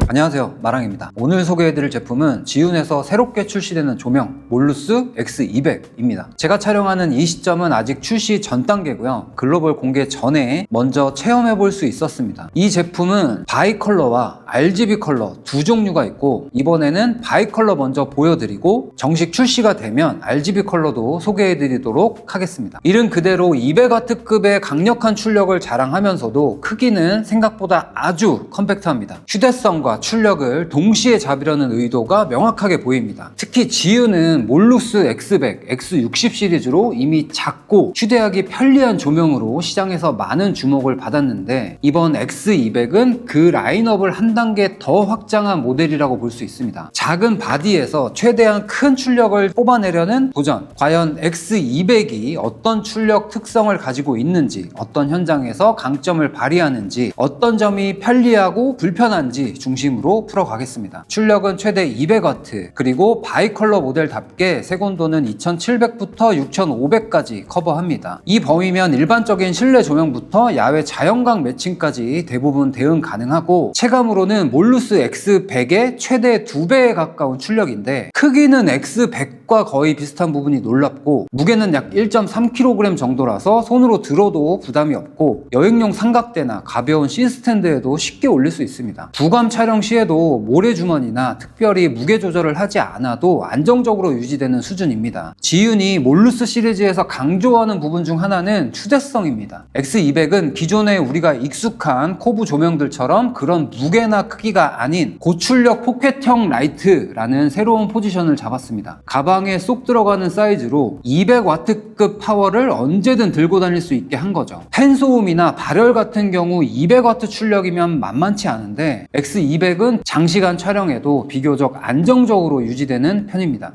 안녕하세요, 마랑입니다. 오늘 소개해드릴 제품은 지윤에서 새롭게 출시되는 조명 몰루스 X200입니다. 제가 촬영하는 이 시점은 아직 출시 전 단계고요. 글로벌 공개 전에 먼저 체험해볼 수 있었습니다. 이 제품은 바이컬러와 RGB 컬러 두 종류가 있고, 이번에는 바이컬러 먼저 보여드리고 정식 출시가 되면 RGB 컬러도 소개해드리도록 하겠습니다. 이른 그대로 200W급의 강력한 출력을 자랑하면서도 크기는 생각보다 아주 컴팩트합니다. 휴대성과 출력을 동시에 잡으려는 의도가 명확하게 보입니다. 특히 지윤은 몰루스 X100, X60 시리즈로 이미 작고 휴대하기 편리한 조명으로 시장에서 많은 주목을 받았는데, 이번 X200은 그 라인업을 한 단계 더 확장한 모델이라고 볼 수 있습니다. 작은 바디에서 최대한 큰 출력을 뽑아내려는 도전. 과연 X200이 어떤 출력 특성을 가지고 있는지, 어떤 현장에서 강점을 발휘하는지, 어떤 점이 편리하고 불편한지 중심으로 풀어가겠습니다. 출력은 최대 200W, 그리고 바이컬러 모델답게 색온도는 2700부터 6500까지 커버합니다. 이 범위면 일반적인 실내 조명부터 야외 자연광 매칭까지 대부분 대응 가능하고, 체감으로는 몰루스 X100의 최대 2배에 가까운 출력인데, 크기는 X100과 거의 비슷한 부분이 놀랍고, 무게는 약 1.3kg 정도라서 손으로 들어도 부담이 없고, 여행용 삼각대나 가벼운 C스탠드에도 쉽게 올릴 수 있습니다. 부감 촬영 시에도 모래주머니나 특별히 무게 조절을 하지 않아도 안정적으로 유지되는 수준입니다. 지윤이 몰루스 시리즈에서 강조하는 부분 중 하나는 휴대성입니다. X200은 기존에 우리가 익숙한 코브 조명들처럼 그런 무게나 크기가 아닌 고출력 포켓형 라이트라는 새로운 포지션을 잡았습니다. 가방에 쏙 들어가는 사이즈로 200W급 파워를 언제든 들고 다닐 수 있게 한 거죠. 펜소음이나 발열 같은 경우 200W 출력이면 만만치 않은데, X200은 장시간 촬영에도 비교적 안정적으로 유지되는 편입니다.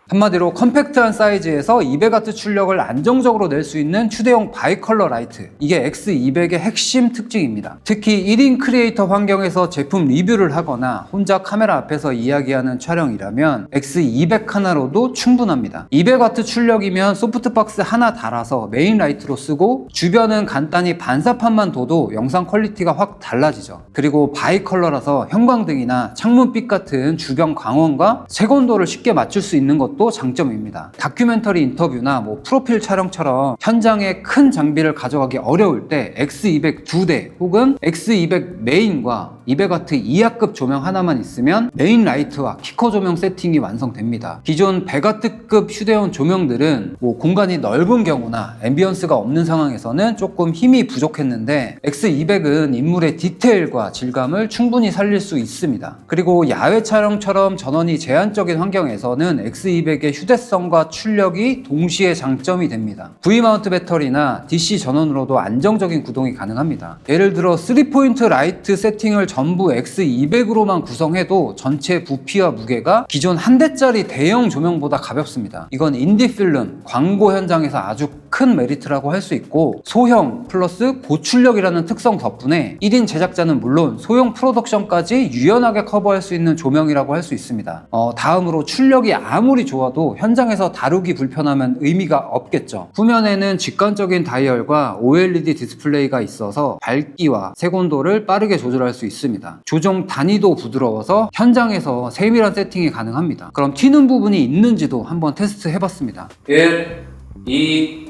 한마디로 컴팩트한 사이즈에서 200W 출력을 안정적으로 낼 수 있는 휴대용 바이컬러 라이트, 이게 X200의 핵심 특징입니다. 특히 1인 크리에이터 환경에서 제품 리뷰를 하거나 혼자 카메라 앞에서 이야기하는 촬영이라면 X200 하나로도 충분합니다. 200W 출력이면 소프트박스 하나 달아서 메인 라이트로 쓰고, 주변은 간단히 반사판만 둬도 영상 퀄리티가 확 달라지죠. 그리고 바이컬러라서 형광등이나 창문빛 같은 주변 광원과 색온도를 쉽게 맞출 수 있는 것도 장점입니다. 다큐멘터리 인터뷰나 프로필 촬영처럼 현장에 큰 장비를 가져가기 어려울 때 X200 2대 혹은 X200 메인과 200W 이하급 조명 하나만 있으면 메인 라이트와 키커 조명 세팅이 완성됩니다. 기존 100W급 휴대용 조명들은 공간이 넓은 경우나 앰비언스가 없는 상황에서는 조금 힘이 부족했는데, X200은 인물의 디테일과 질감을 충분히 살릴 수 있습니다. 그리고 야외 촬영처럼 전원이 제한적인 환경에서는 X200의 휴대성과 출력이 동시에 장점이 됩니다. V마운트 배터리나 DC 전원으로도 안정적인 구동이 가능합니다. 예를 들어 3포인트 라이트 세팅을 전부 X200으로만 구성해도 전체 부피와 무게가 기존 한 대짜리 대형 조명보다 가볍습니다. 이건 인디필름, 광고 현장에서 아주 큰 메리트라고 할 수 있고, 소형 플러스 고출력이라는 특성 덕분에 1인 제작자는 물론 소형 프로덕션까지 유연하게 커버할 수 있는 조명이라고 할 수 있습니다. 다음으로 출력이 아무리 좋아도 현장에서 다루기 불편하면 의미가 없겠죠. 후면에는 직관적인 다이얼과 OLED 디스플레이가 있어서 밝기와 색온도를 빠르게 조절할 수 있습니다. 조정 단위도 부드러워서 현장에서 세밀한 세팅이 가능합니다. 그럼 튀는 부분이 있는지도 한번 테스트 해봤습니다. 1, 2,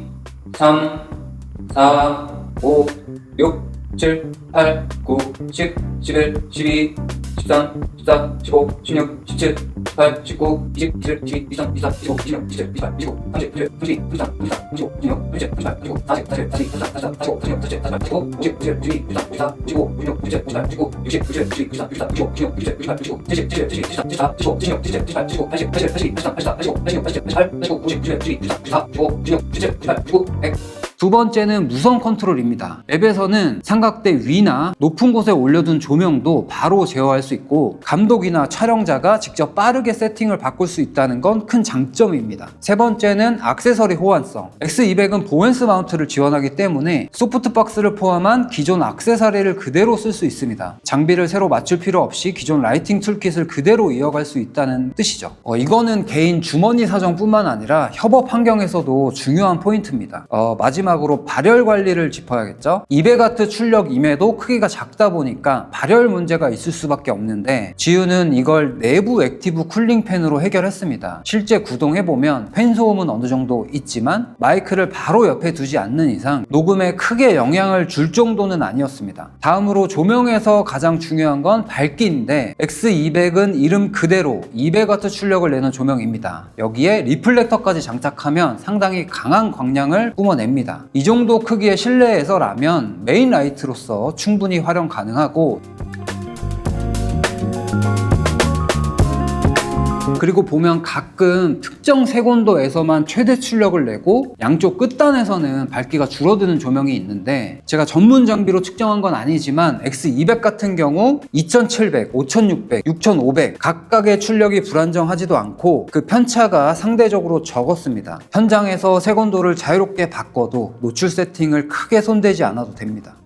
3, 4, 5, 6, 7, 8, 9, 10, 11, 12, 13, 14, 15, 16, 17, 18, 19, 20, 21, 22, 23, 24, 25, 26, 27, 28, 29, 30, 31, 32, 33, 34, 35, 36, 37, 38, 39, 40, 41, 42, 43, 44, 45, 46, 47, 48, 49, 50, 51, 52, 53, 54, 55, 56, 57, 58, 59, 60, 61, 62, 63, 64, 65, 66, 67, 68, 69, 70, 71, 72, 73, 74, 75, 76, 77, 78, 79, 80, 81, 82, 83, 84, 85, 86, 87, 88, 89, 90, 91, 92, 93, 94, 95, 96, 97, 98, 99, 100 두 번째는 무선 컨트롤입니다. 앱에서는 삼각대 위나 높은 곳에 올려둔 조명도 바로 제어할 수 있고 감독이나 촬영자가 직접 빠르게 세팅을 바꿀 수 있다는 건 큰 장점입니다. 세 번째는 액세서리 호환성. X200은 보웬스 마운트를 지원하기 때문에 소프트박스를 포함한 기존 액세서리를 그대로 쓸 수 있습니다. 장비를 새로 맞출 필요 없이 기존 라이팅 툴킷을 그대로 이어갈 수 있다는 뜻이죠. 이거는 개인 주머니 사정뿐만 아니라 협업 환경에서도 중요한 포인트입니다. 마지막으로 발열 관리를 짚어야겠죠. 200W 출력임에도 크기가 작다 보니까 발열 문제가 있을 수밖에 없는데 지유는 이걸 내부 액티브 쿨링 팬으로 해결했습니다. 실제 구동해보면 팬 소음은 어느 정도 있지만 마이크를 바로 옆에 두지 않는 이상 녹음에 크게 영향을 줄 정도는 아니었습니다. 다음으로 조명에서 가장 중요한 건 밝기인데 X200은 이름 그대로 200W 출력을 내는 조명입니다. 여기에 리플렉터까지 장착하면 상당히 강한 광량을 뿜어냅니다. 이 정도 크기의 실내에서라면 메인 라이트로서 충분히 활용 가능하고, 그리고 보면 가끔 특정 색온도에서만 최대 출력을 내고 양쪽 끝단에서는 밝기가 줄어드는 조명이 있는데 제가 전문 장비로 측정한 건 아니지만 X200 같은 경우 2700, 5600, 6500 각각의 출력이 불안정하지도 않고 그 편차가 상대적으로 적었습니다. 현장에서 색온도를 자유롭게 바꿔도 노출 세팅을 크게 손대지 않아도 됩니다.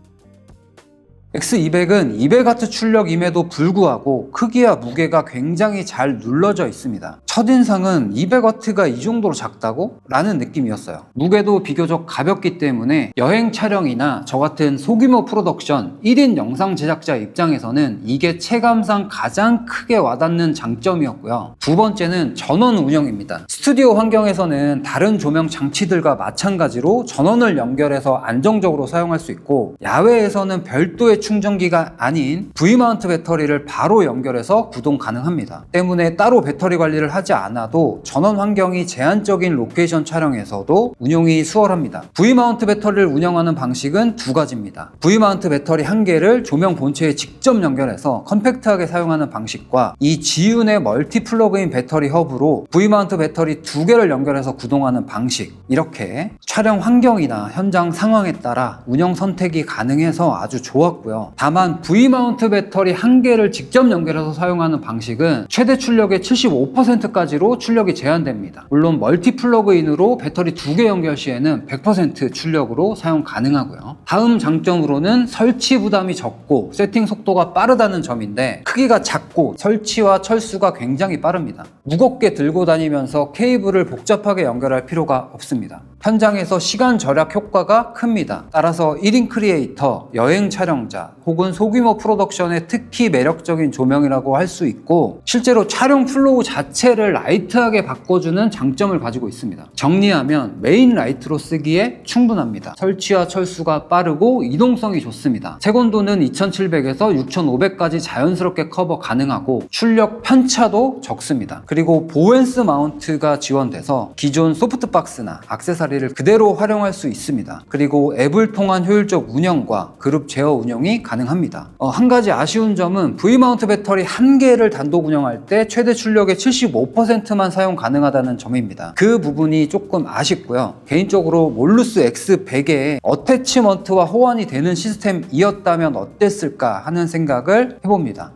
X200은 200W 출력임에도 불구하고 크기와 무게가 굉장히 잘 눌러져 있습니다. 첫인상은 200W가 이 정도로 작다고? 라는 느낌이었어요. 무게도 비교적 가볍기 때문에 여행 촬영이나 저 같은 소규모 프로덕션 1인 영상 제작자 입장에서는 이게 체감상 가장 크게 와닿는 장점이었고요. 두 번째는 전원 운영입니다. 스튜디오 환경에서는 다른 조명 장치들과 마찬가지로 전원을 연결해서 안정적으로 사용할 수 있고 야외에서는 별도의 충전기가 아닌 V마운트 배터리를 바로 연결해서 구동 가능합니다. 때문에 따로 배터리 관리를 하지 않아도 전원 환경이 제한적인 로케이션 촬영에서도 운용이 수월합니다. V마운트 배터리를 운영하는 방식은 두 가지입니다. V마운트 배터리 한 개를 조명 본체에 직접 연결해서 컴팩트하게 사용하는 방식과 이 지윤의 멀티 플러그인 배터리 허브로 V마운트 배터리 두 개를 연결해서 구동하는 방식, 이렇게 촬영 환경이나 현장 상황에 따라 운영 선택이 가능해서 아주 좋았고요. 다만 V마운트 배터리 한 개를 직접 연결해서 사용하는 방식은 최대 출력의 75%까지로 출력이 제한됩니다. 물론 멀티 플러그인으로 배터리 두 개 연결 시에는 100% 출력으로 사용 가능하고요. 다음 장점으로는 설치 부담이 적고 세팅 속도가 빠르다는 점인데 크기가 작고 설치와 철수가 굉장히 빠릅니다. 무겁게 들고 다니면서 케이블을 복잡하게 연결할 필요가 없습니다. 현장에서 시간 절약 효과가 큽니다. 따라서 1인 크리에이터, 여행 촬영자 혹은 소규모 프로덕션에 특히 매력적인 조명이라고 할 수 있고 실제로 촬영 플로우 자체를 라이트하게 바꿔주는 장점을 가지고 있습니다. 정리하면 메인 라이트로 쓰기에 충분합니다. 설치와 철수가 빠르고 이동성이 좋습니다. 색온도는 2700에서 6500까지 자연스럽게 커버 가능하고 출력 편차도 적습니다. 그리고 보웬스 마운트가 지원돼서 기존 소프트박스나 액세서리를 그대로 활용할 수 있습니다. 그리고 앱을 통한 효율적 운영과 그룹 제어 운영이 가능합니다. 한 가지 아쉬운 점은 V마운트 배터리 한 개를 단독 운영할 때 최대 출력의 75%만 사용 가능하다는 점입니다. 그 부분이 조금 아쉽고요. 개인적으로 몰루스 X100에 어태치먼트와 호환이 되는 시스템이었다면 어땠을까 하는 생각을 해봅니다.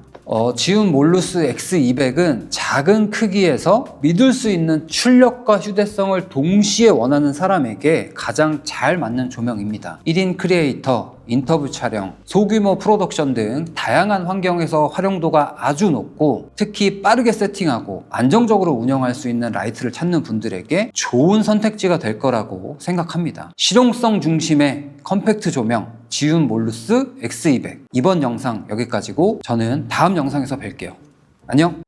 지운 몰루스 X200은 작은 크기에서 믿을 수 있는 출력과 휴대성을 동시에 원하는 사람에게 가장 잘 맞는 조명입니다. 1인 크리에이터, 인터뷰 촬영, 소규모 프로덕션 등 다양한 환경에서 활용도가 아주 높고 특히 빠르게 세팅하고 안정적으로 운영할 수 있는 라이트를 찾는 분들에게 좋은 선택지가 될 거라고 생각합니다. 실용성 중심의 컴팩트 조명 지윤 몰루스 X200. 이번 영상 여기까지고 저는 다음 영상에서 뵐게요. 안녕.